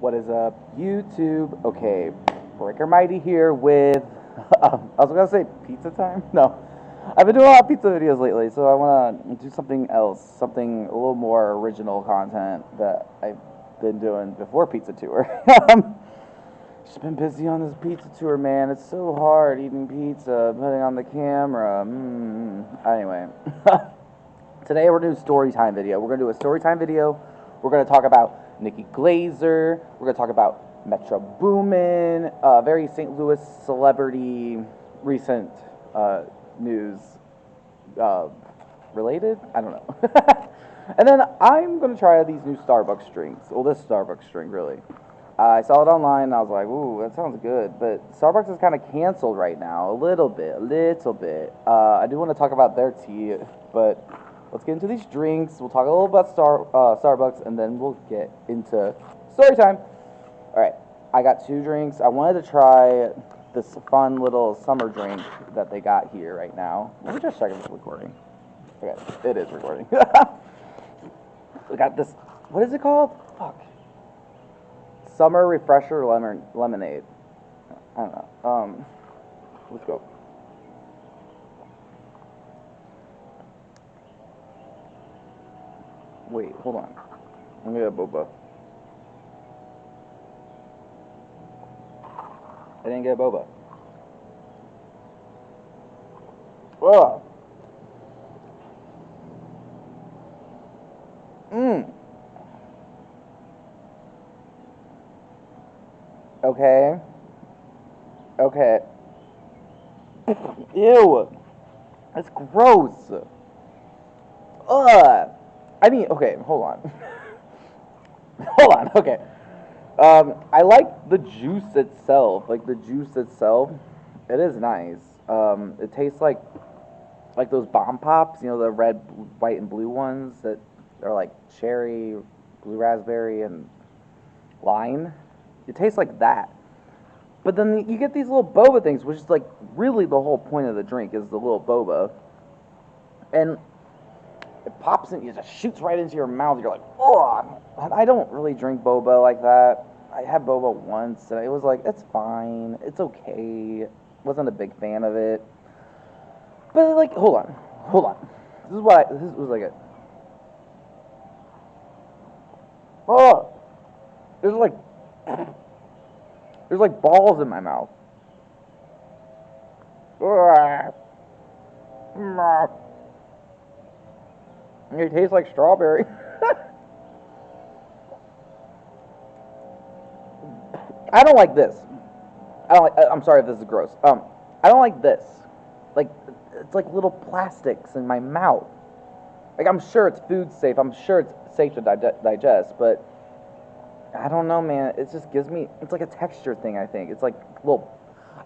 What is up, YouTube? Okay, Breaker Mighty here with. I was gonna say pizza time. No, I've been doing a lot of pizza videos lately, so I want to do something else, something a little more original content that I've been doing before Pizza Tour. Just been busy on this pizza tour, man. It's so hard eating pizza, putting on the camera. Anyway, today we're doing a story time video. We're gonna do a story time video. We're gonna talk about Nikki Glaser. We're gonna talk about MetroBoomin, very St. Louis celebrity, recent news related. I don't know. And then I'm gonna try these new Starbucks drinks. Well, this Starbucks drink really. I saw it online and I was like, ooh, that sounds good. But Starbucks is kind of canceled right now, a little bit. I do want to talk about their tea, but let's get into these drinks. We'll talk a little about Starbucks, and then we'll get into story time. All right, I got two drinks. I wanted to try this fun little summer drink that they got here right now. Let me just check if it's recording. Okay, it is recording. We got this, what is it called? Fuck. Summer Refresher Lemonade. I don't know. Let's go. Wait, hold on. I'm gonna get a boba. I didn't get a boba. Ugh. Okay. Okay. Ew. That's gross. Ugh. I mean, okay, hold on. Hold on, okay. I like the juice itself. Like, the juice itself, it is nice. It tastes like those bomb pops, you know, the red, white, and blue ones that are like cherry, blue raspberry, and lime. It tastes like that. But then you get these little boba things, which is like really the whole point of the drink is the little boba. And it pops in, it just shoots right into your mouth. You're like, oh! I don't really drink boba like that. I had boba once, and it was like, it's fine, it's okay. Wasn't a big fan of it. But like, hold on. This was like a. Oh, there's like balls in my mouth. It tastes like strawberry. I don't like this. I'm sorry if this is gross. I don't like this. Like, it's like little plastics in my mouth. Like, I'm sure it's food safe. I'm sure it's safe to digest, but I don't know, man. It just gives me. It's like a texture thing. I think it's like little.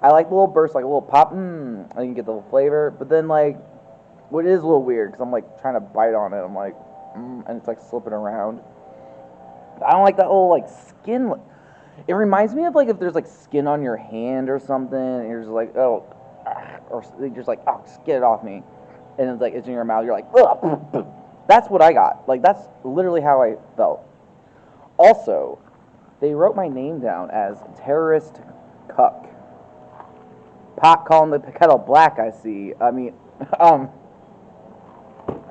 I like little bursts, like a little pop. I can get the flavor, but then like, what is a little weird because I'm like trying to bite on it. I'm like, and it's like slipping around. I don't like that little like skin. It reminds me of like if there's like skin on your hand or something, and you're just like, oh, or you're just like, oh, just get it off me, and it's like it's in your mouth. You're like, ugh. That's what I got. Like that's literally how I felt. Also, they wrote my name down as terrorist cuck. Pot calling the kettle black. I see. I mean,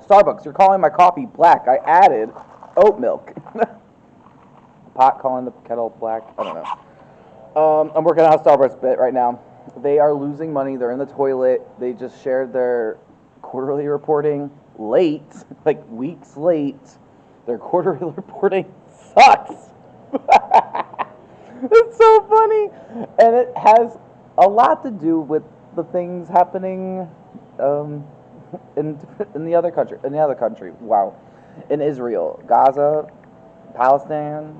Starbucks, you're calling my coffee black. I added oat milk. Pot calling the kettle black. I don't know. I'm working on a Starbucks bit right now. They are losing money. They're in the toilet. They just shared their quarterly reporting late, like weeks late. Their quarterly reporting sucks. It's so funny, and it has a lot to do with the things happening in the other country. Wow, in Israel, Gaza, Palestine.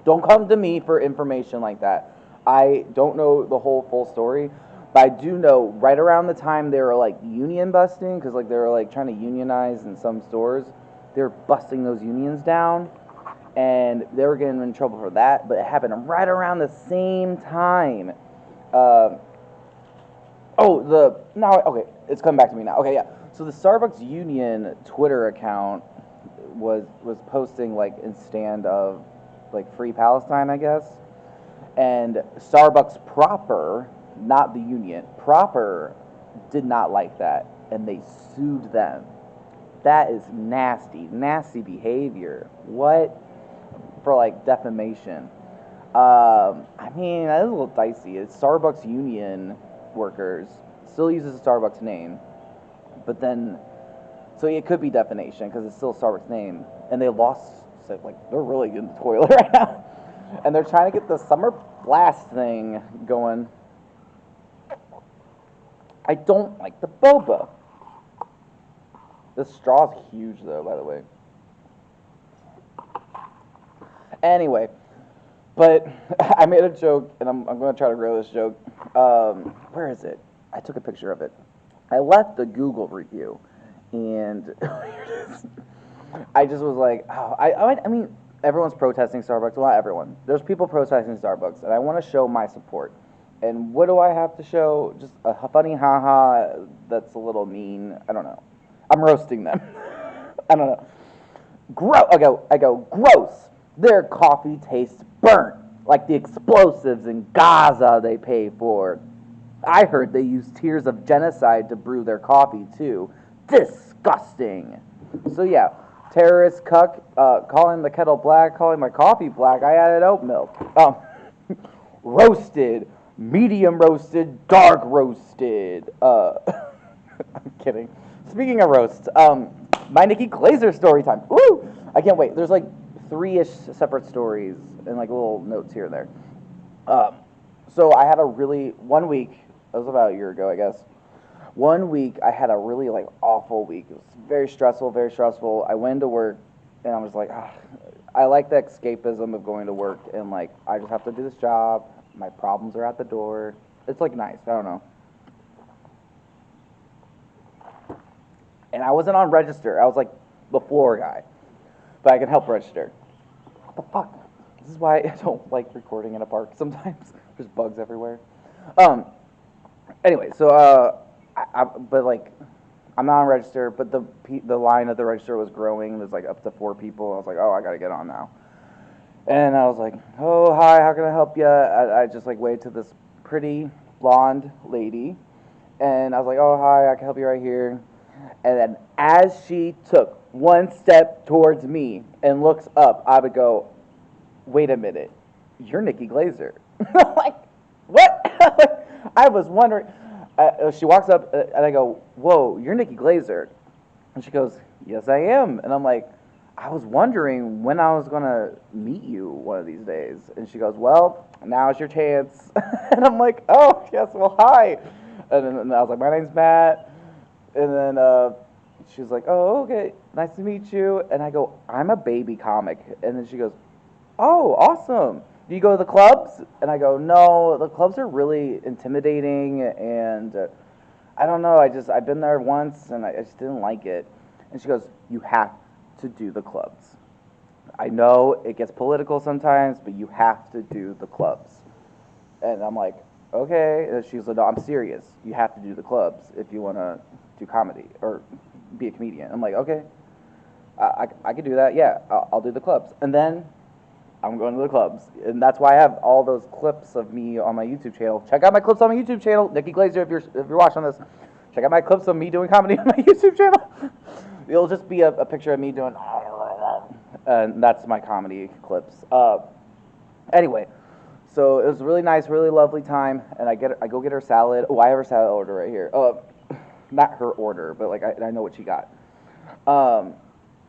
Don't come to me for information like that. I don't know the whole full story, but I do know right around the time they were like union busting, because like they were like trying to unionize in some stores, they were busting those unions down, and they were getting in trouble for that. But it happened right around the same time. Okay, it's coming back to me now. Okay, yeah. So the Starbucks Union Twitter account was posting like in stand of like Free Palestine, I guess. And Starbucks proper, not the union, proper did not like that, and they sued them. That is nasty, nasty behavior. What? For like defamation. I mean, that is a little dicey. It's Starbucks union workers, still uses the Starbucks name, but then, so it could be defamation because it's still a Starbucks name, and they lost, so like, they're really in the toilet right now. And they're trying to get the summer blast thing going. I don't like the boba. This straw's huge, though, by the way. Anyway, but I made a joke, and I'm going to try to grow this joke. Where is it? I took a picture of it. I left a Google review, and I just was like, oh, I mean, everyone's protesting Starbucks. Well, not everyone. There's people protesting Starbucks, and I want to show my support. And what do I have to show? Just a funny haha that's a little mean. I don't know. I'm roasting them. I don't know. I go, gross. Their coffee tastes burnt, like the explosives in Gaza they pay for. I heard they use tears of genocide to brew their coffee, too. Disgusting. So, yeah, terrorist cuck, calling the kettle black, calling my coffee black. I added oat milk. Roasted, medium roasted, dark roasted. I'm kidding. Speaking of roasts, my Nikki Glaser story time. Woo! I can't wait. There's like 3-ish separate stories and like little notes here and there. So I had one week, that was about a year ago, I guess. 1 week, I had a really like awful week. It was very stressful, very stressful. I went to work and I was like, I like the escapism of going to work and like, I just have to do this job. My problems are at the door. It's like nice, I don't know. And I wasn't on register. I was like the floor guy. But I can help register. What the fuck? This is why I don't like recording in a park sometimes. There's bugs everywhere. Anyway, so but like I'm not on register, but the line at the register was growing. There's like up to 4 people. I was like, oh, I gotta get on now. And I was like, oh, hi, how can I help you? I just like waved to this pretty blonde lady, and I was like, oh, hi, I can help you right here. And then as she took one step towards me and looks up, I would go, wait a minute, you're Nikki Glaser. Like, what? I was wondering. She walks up and I go, whoa, you're Nikki Glaser. And she goes, yes, I am. And I'm like, I was wondering when I was going to meet you one of these days. And she goes, well, now's your chance. And I'm like, oh, yes, well, hi. And I was like, my name's Matt. And then she was like, oh, okay, nice to meet you. And I go, I'm a baby comic. And then she goes, oh, awesome. Do you go to the clubs? And I go, no, the clubs are really intimidating. And I don't know, I've been there once and I just didn't like it. And she goes, you have to do the clubs. I know it gets political sometimes, but you have to do the clubs. And I'm like, okay. And she's like, no, I'm serious. You have to do the clubs if you want to do comedy or be a comedian. I'm like, okay, I could do that. Yeah, I'll do the clubs. And then I'm going to the clubs. And that's why I have all those clips of me on my YouTube channel. Check out my clips on my YouTube channel. Nikki Glaser, if you're watching this, check out my clips of me doing comedy on my YouTube channel. It'll just be a picture of me doing, and that's my comedy clips. Anyway, so it was a really nice, really lovely time, and I go get her salad. Oh, I have her salad order right here. Not her order, but like I know what she got.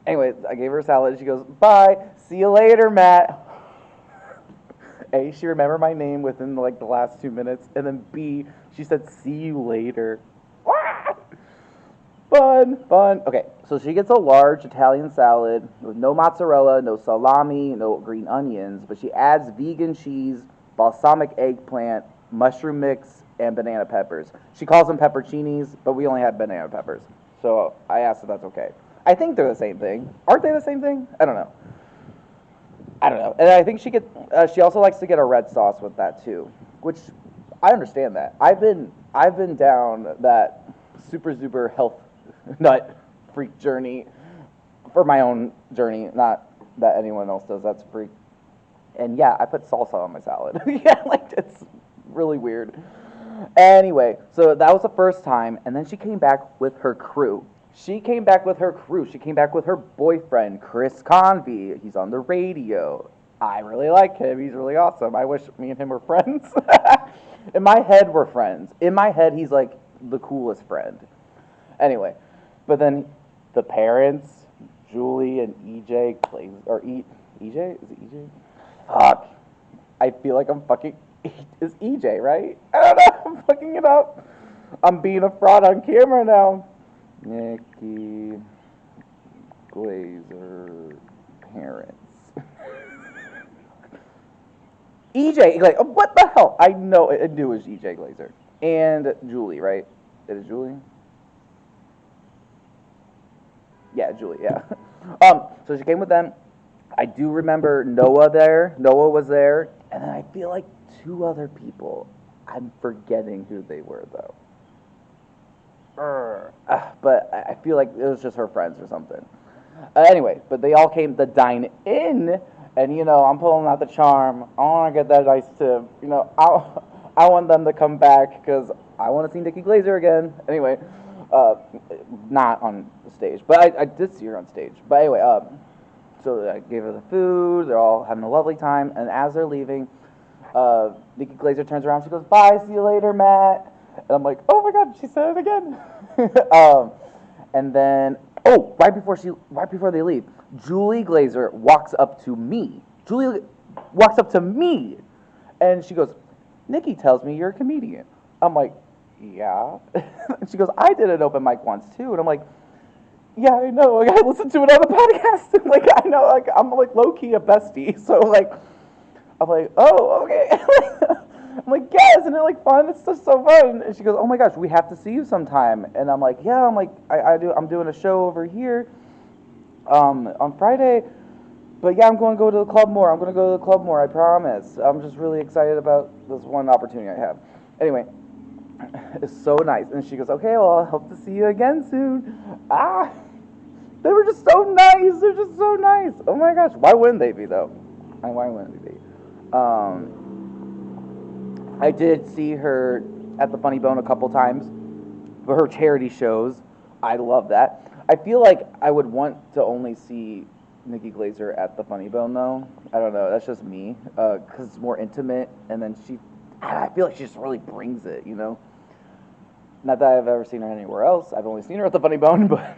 Anyway, I gave her a salad, and she goes, bye, see you later, Matt. A, she remembered my name within like the last 2 minutes, and then B, she said, see you later. Fun. Okay, so she gets a large Italian salad with no mozzarella, no salami, no green onions, but she adds vegan cheese, balsamic eggplant, mushroom mix, and banana peppers. She calls them pepperoncinis, but we only had banana peppers. So I asked if that's okay. I think they're the same thing. Aren't they the same thing? I don't know. And I think she also likes to get a red sauce with that too, which I understand that. I've been down that super health nut freak journey for my own journey, not that anyone else does. That's free. And yeah, I put salsa on my salad. Yeah, like it's really weird. Anyway, so that was the first time, and then she came back with her crew. She came back with her crew. She came back with her boyfriend, Chris Convey. He's on the radio. I really like him. He's really awesome. I wish me and him were friends. In my head, we're friends. In my head, he's like the coolest friend. Anyway, but then the parents, Julie and EJ, or EJ? Is it EJ? Fuck. I feel like I'm fucking. Is EJ, right? I don't know. I'm fucking it up. I'm being a fraud on camera now. Nikki Glaser parents. EJ, like, what the hell? I knew it was EJ Glaser. And Julie, right? It is Julie? Yeah, Julie, yeah. So she came with them. I do remember Noah there. Noah was there. And then I feel like 2 other people. I'm forgetting who they were, though. But I feel like it was just her friends or something. Anyway, but they all came to dine in. And, you know, I'm pulling out the charm. I want to get that nice tip. You know, I want them to come back because I want to see Nikki Glaser again. Anyway, not on stage. But I did see her on stage. But anyway, so I gave her the food. They're all having a lovely time. And as they're leaving, Nikki Glaser turns around. She goes, "Bye, see you later, Matt." And I'm like, oh my God, she said it again. And then, right before they leave, Julie Glaser walks up to me. Julie walks up to me, and she goes, "Nikki tells me you're a comedian." I'm like, "Yeah." And she goes, "I did an open mic once too." And I'm like, "Yeah, I know. Like, I listened to it on the podcast." Like, I know. Like, I'm like low key a bestie. So like, I'm like, "Oh, okay." I'm like, "Yeah, isn't it like fun? It's just so fun." And she goes, "Oh my gosh, we have to see you sometime." And I'm like, "Yeah." I'm like, I'm doing a show over here on Friday. But yeah, I'm going to go to the club more. I'm going to go to the club more, I promise. I'm just really excited about this one opportunity I have. Anyway, it's so nice. And she goes, "Okay, well, I hope to see you again soon." They were just so nice. They're just so nice. Oh my gosh, why wouldn't they be though? Why wouldn't they be? I did see her at the Funny Bone a couple times for her charity shows. I love that. I feel like I would want to only see Nikki Glaser at the Funny Bone, though. I don't know. That's just me, because it's more intimate, and then I feel like she just really brings it, you know? Not that I've ever seen her anywhere else. I've only seen her at the Funny Bone, but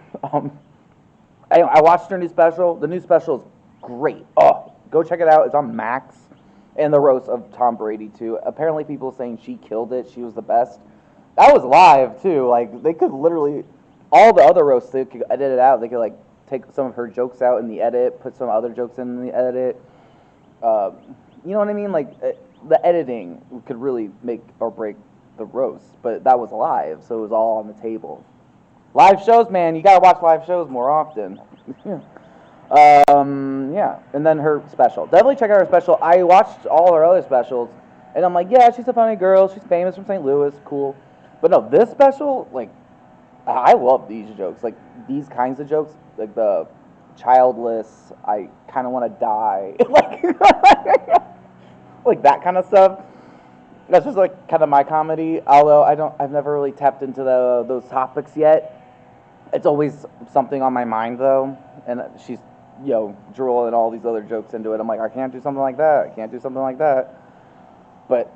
I watched her new special. The new special is great. Oh, go check it out. It's on Max. And the roast of Tom Brady, too. Apparently, people saying she killed it. She was the best. That was live, too. Like, they could literally... All the other roasts, they could edit it out. They could, like, take some of her jokes out in the edit, put some other jokes in the edit. You know what I mean? Like, the editing could really make or break the roast. But that was live, so it was all on the table. Live shows, man. You gotta watch live shows more often. Yeah, and then her special. Definitely check out her special. I watched all her other specials, and I'm like, yeah, she's a funny girl. She's famous from St. Louis. Cool. But no, this special, like, I love these jokes. Like, these kinds of jokes, like the childless, I kind of want to die. Like that kind of stuff. That's just, like, kind of my comedy. Although I've never really tapped into those topics yet. It's always something on my mind, though. And she's, drooling all these other jokes into it. I'm like, I can't do something like that. I can't do something like that. But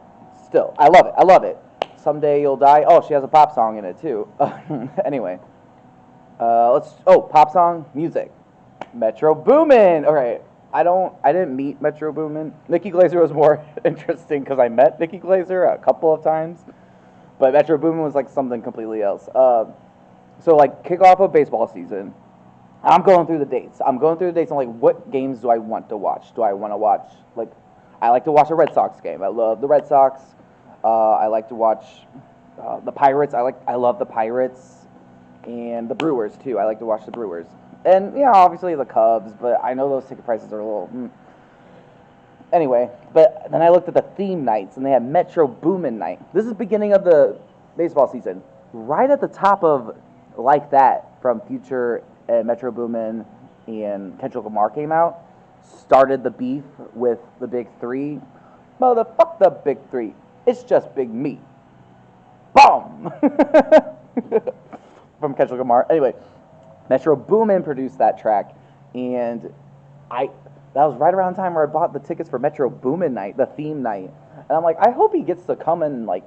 still, I love it. I love it. Someday You'll Die. Oh, she has a pop song in it, too. Anyway. Pop song, music. MetroBoomin. All right. I didn't meet MetroBoomin. Nikki Glaser was more interesting because I met Nikki Glaser a couple of times. But MetroBoomin was like something completely else. So, like, kickoff of baseball season. I'm going through the dates. I'm like, what games do I want to watch? Do I want to watch, like, I like to watch a Red Sox game. I love the Red Sox. I like to watch the Pirates. I love the Pirates. And the Brewers, too. I like to watch the Brewers. And, obviously the Cubs, but I know those ticket prices are a little... Anyway, but then I looked at the theme nights, and they had MetroBoomin night. This is the beginning of the baseball season. Right at the top of Like That from Future and MetroBoomin and Kendrick Lamar came out, started the beef with the big three. Motherfuck the big three. It's just Big Me. Boom! From Kendrick Lamar. Anyway, MetroBoomin produced that track, and that was right around the time where I bought the tickets for MetroBoomin night, the theme night. And I'm like, I hope he gets to come and like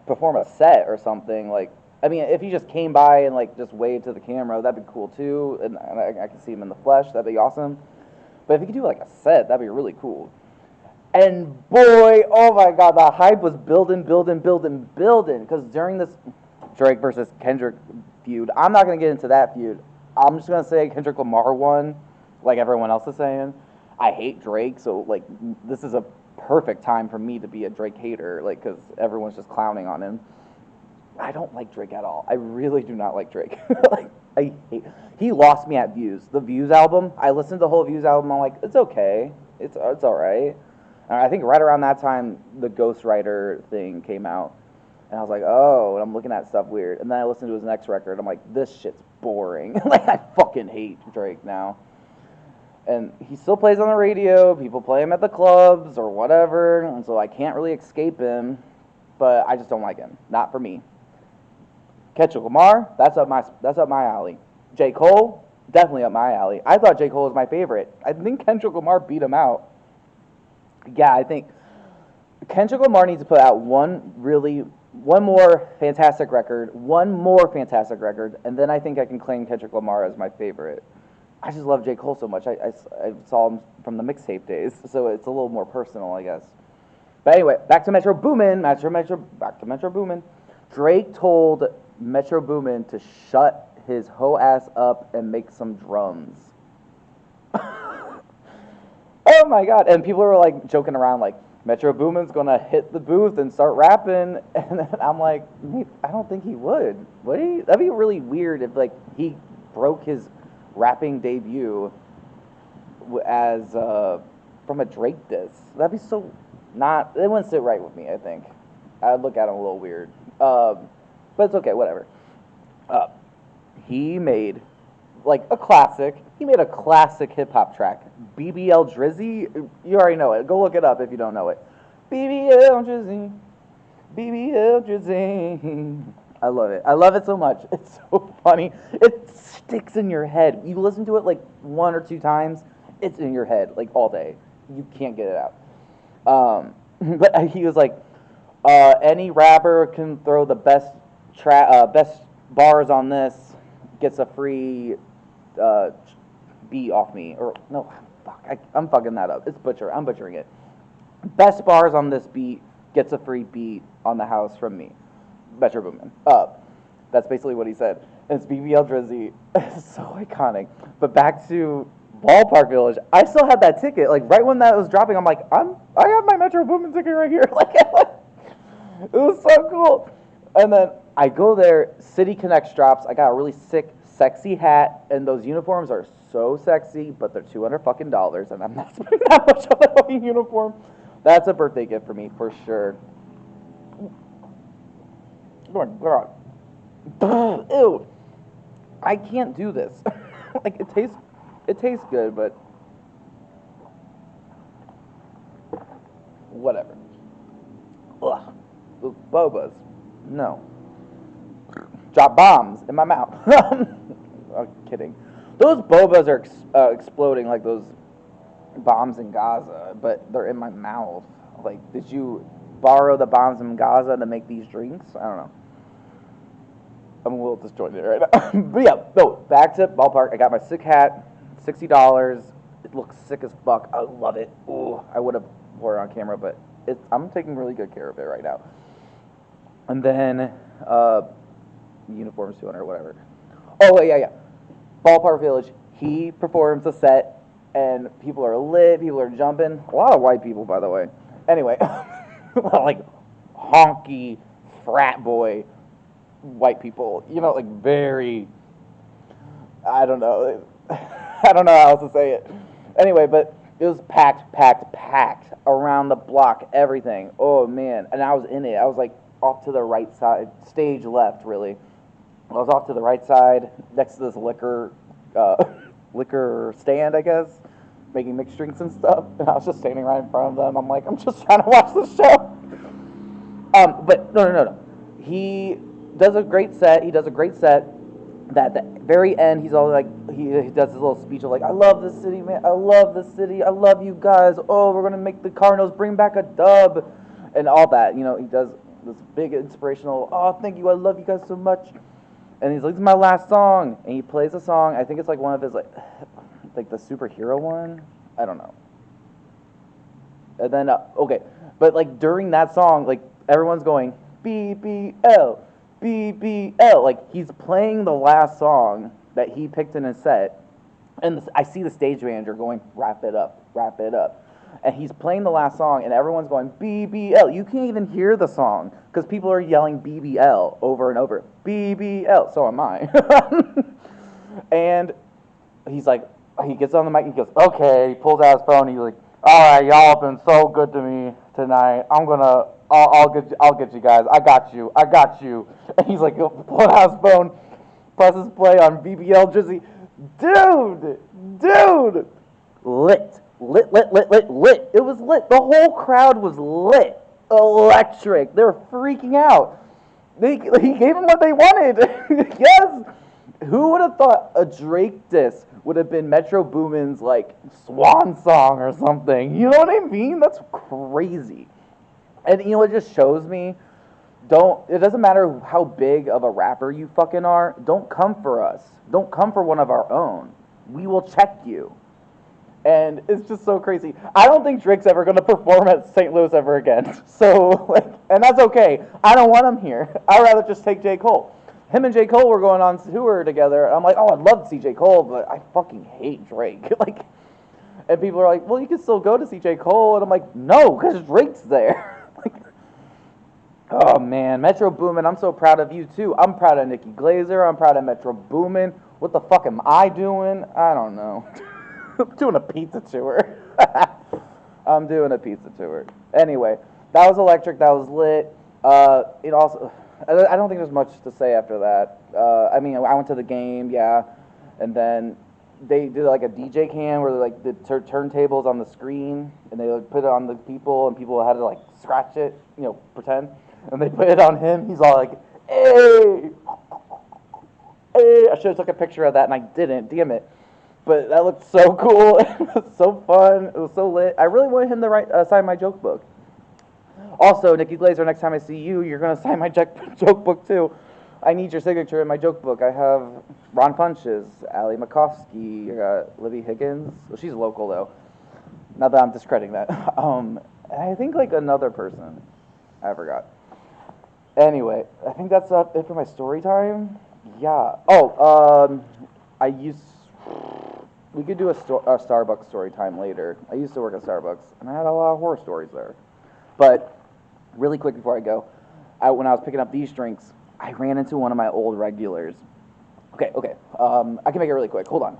perform a set or something. Like, I mean, if he just came by and like just waved to the camera, that'd be cool too. And I can see him in the flesh. That'd be awesome. But if he could do like a set, that'd be really cool. And boy, oh my God, the hype was building. Because during this Drake versus Kendrick feud, I'm not gonna get into that feud. I'm just gonna say Kendrick Lamar won, like everyone else is saying. I hate Drake, so like this is a perfect time for me to be a Drake hater, like because everyone's just clowning on him. I don't like Drake at all. I really do not like Drake. Like I hate. He lost me at Views. The Views album. I listened to the whole Views album. I'm like, it's okay. It's all right. And I think right around that time the Ghostwriter thing came out, and I was like, oh, and I'm looking at stuff weird. And then I listened to his next record. I'm like, this shit's boring. Like I fucking hate Drake now. And he still plays on the radio. People play him at the clubs or whatever, and so I can't really escape him. But I just don't like him. Not for me. Kendrick Lamar, that's up my alley. J. Cole, definitely up my alley. I thought J. Cole was my favorite. I think Kendrick Lamar beat him out. Yeah, I think Kendrick Lamar needs to put out one more fantastic record, and then I think I can claim Kendrick Lamar as my favorite. I just love J. Cole so much. I saw him from the mixtape days, so it's a little more personal, I guess. But anyway, back to MetroBoomin. Back to MetroBoomin. Drake told MetroBoomin to shut his hoe ass up and make some drums. Oh my God! And people were like joking around, like MetroBoomin's gonna hit the booth and start rapping, and then I'm like, I don't think he would. Would he? That'd be really weird if like he broke his rapping debut as from a Drake diss. That'd be so not. It wouldn't sit right with me. I think I'd look at him a little weird. But it's okay. Whatever. He made like a classic. He made a classic hip hop track. BBL DRIZZY. You already know it. Go look it up if you don't know it. BBL DRIZZY. BBL DRIZZY. I love it. I love it so much. It's so funny. It sticks in your head. You listen to it like one or two times, it's in your head like all day. You can't get it out. But he was like, any rapper can throw the best bars on this, gets a free beat off me. Or no, fuck, I'm fucking that up. I'm butchering it. Best bars on this beat gets a free beat on the house from me. MetroBoomin. That's basically what he said. And it's BBL DRIZZY. It's so iconic. But back to Ballpark Village. I still had that ticket. Like right when that was dropping, I'm like, I have my MetroBoomin ticket right here. Like it was so cool. And then I go there. City Connects drops. I got a really sick, sexy hat, and those uniforms are so sexy, but they're $200 fucking, and I'm not spending that much on a fucking uniform. That's a birthday gift for me for sure. Oh my God. Ew. I can't do this. Like it tastes good, but whatever. Ugh. Those bobas. No. Drop bombs in my mouth. I'm kidding. Those bobas are exploding like those bombs in Gaza, but they're in my mouth. Like, did you borrow the bombs in Gaza to make these drinks? I don't know. I'm a little disjointed right now. But yeah, no, back to Ballpark. I got my sick hat, $60. It looks sick as fuck. I love it. Ooh, I would have wore it on camera, but I'm taking really good care of it right now. And then, uniforms 200 or whatever. Oh, yeah. Ballpark Village. He performs a set, and people are lit, people are jumping. A lot of white people, by the way. Anyway, like honky frat boy white people. You know, like very, I don't know. I don't know how else to say it. Anyway, but it was packed around the block, everything. Oh, man. And I was in it. I was like off to the right side, stage left, really. I was off to the right side, next to this liquor liquor stand, I guess, making mixed drinks and stuff. And I was just standing right in front of them. I'm like, I'm just trying to watch the show. But no. He does a great set. That at the very end, he's all like, he does his little speech of like, I love this city, man. I love this city. I love you guys. Oh, we're gonna make the Cardinals bring back a dub, and all that. You know, he does this big inspirational. Oh, thank you. I love you guys so much. And he's like, this is my last song, and he plays a song. I think it's like one of his like the superhero one. I don't know. And then okay, but like during that song, like everyone's going BBL. BBL, like he's playing the last song that he picked in his set, and I see the stage manager going, wrap it up, and he's playing the last song, and everyone's going BBL. You can't even hear the song because people are yelling BBL over and over. BBL. So am I. And he's like, he gets on the mic and he goes, okay. He pulls out his phone. And he's like, all right, y'all have been so good to me tonight. I'll get you guys. I got you. And he's like, pull out his phone, presses play on BBL DRIZZY. Dude, lit. It was lit. The whole crowd was lit, electric. They were freaking out. He gave them what they wanted. Yes. Who would have thought a Drake diss would have been MetroBoomin's like swan song or something? You know what I mean? That's crazy. And you know, it just shows me, it doesn't matter how big of a rapper you fucking are, don't come for us. Don't come for one of our own. We will check you. And it's just so crazy. I don't think Drake's ever going to perform at St. Louis ever again. So, like, and that's okay. I don't want him here. I'd rather just take J. Cole. Him and J. Cole were going on tour together. And I'm like, oh, I'd love to see J. Cole, but I fucking hate Drake. Like, and people are like, well, you can still go to see J. Cole. And I'm like, no, because Drake's there. Oh man, MetroBoomin, I'm so proud of you too. I'm proud of Nikki Glaser. I'm proud of MetroBoomin. What the fuck am I doing? I don't know. I'm doing a pizza tour. Anyway, that was electric. That was lit. It also, I don't think there's much to say after that. I mean, I went to the game, yeah, and then they did like a DJ cam where like the turntables on the screen, and they like, put it on the people, and people had to like scratch it, you know, pretend. And they put it on him. He's all like, hey. I should have took a picture of that, and I didn't. Damn it. But that looked so cool. It was so fun. It was so lit. I really wanted him to sign my joke book. Also, Nikki Glaser, next time I see you, you're going to sign my joke book, too. I need your signature in my joke book. I have Ron Funches, Allie Makovsky, Libby Higgins. Well, she's local, though. Not that I'm discrediting that. I think, like, another person. I forgot. Anyway, I think that's it for my story time. Yeah. Oh, we could do a Starbucks story time later. I used to work at Starbucks, and I had a lot of horror stories there. But really quick before I go, when I was picking up these drinks, I ran into one of my old regulars. Okay. I can make it really quick. Hold on.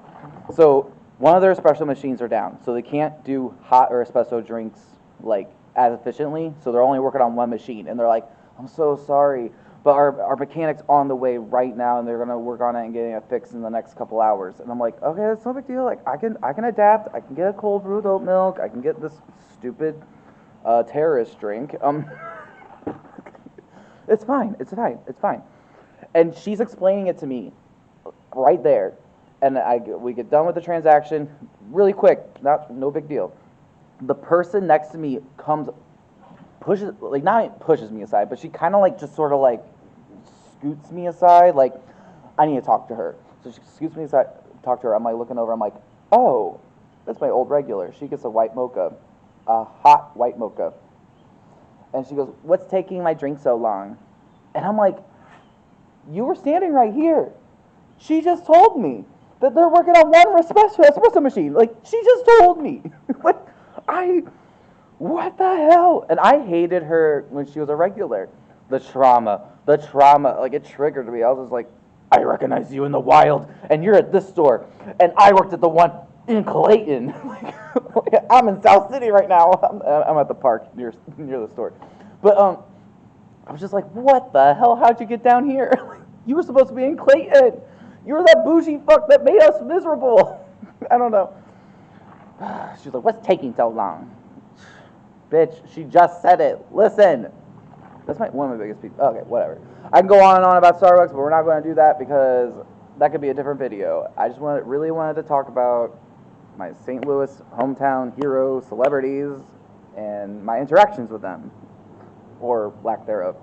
So one of their espresso machines are down, so they can't do hot or espresso drinks like as efficiently. So they're only working on one machine, and they're like, I'm so sorry, but our mechanic's on the way right now, and they're gonna work on it and getting it fixed in the next couple hours. And I'm like, okay, that's no big deal. Like I can adapt. I can get a cold brewed oat milk. I can get this stupid terrorist drink. It's fine. And she's explaining it to me right there, and we get done with the transaction really quick. No big deal. The person next to me not pushes me aside, but she kind of like just sort of like scoots me aside, like I need to talk to her. So she scoots me aside, talk to her. I'm like looking over, I'm like, oh, that's my old regular. She gets a white mocha, a hot white mocha. And she goes, what's taking my drink so long? And I'm like, you were standing right here. She just told me that they're working on one espresso machine. Like, she just told me. What the hell? And I hated her when she was a regular. The trauma, like it triggered me. I was just like, I recognize you in the wild, and you're at this store, and I worked at the one in Clayton. I'm in South City right now. I'm at the park near the store. But I was just like, what the hell? How'd you get down here? You were supposed to be in Clayton. You were that bougie fuck that made us miserable. I don't know. She's like, what's taking so long? Bitch, she just said it. Listen. That's one of my biggest people. Okay, whatever. I can go on and on about Starbucks, but we're not going to do that because that could be a different video. I just really wanted to talk about my St. Louis hometown hero celebrities and my interactions with them, or lack thereof.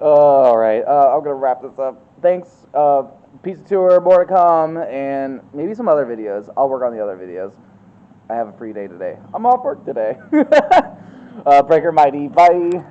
All right, I'm gonna wrap this up. Thanks. Pizza tour, more to come, and maybe some other videos. I'll work on the other videos. I have a free day today. I'm off work today. Breaker Mighty, bye.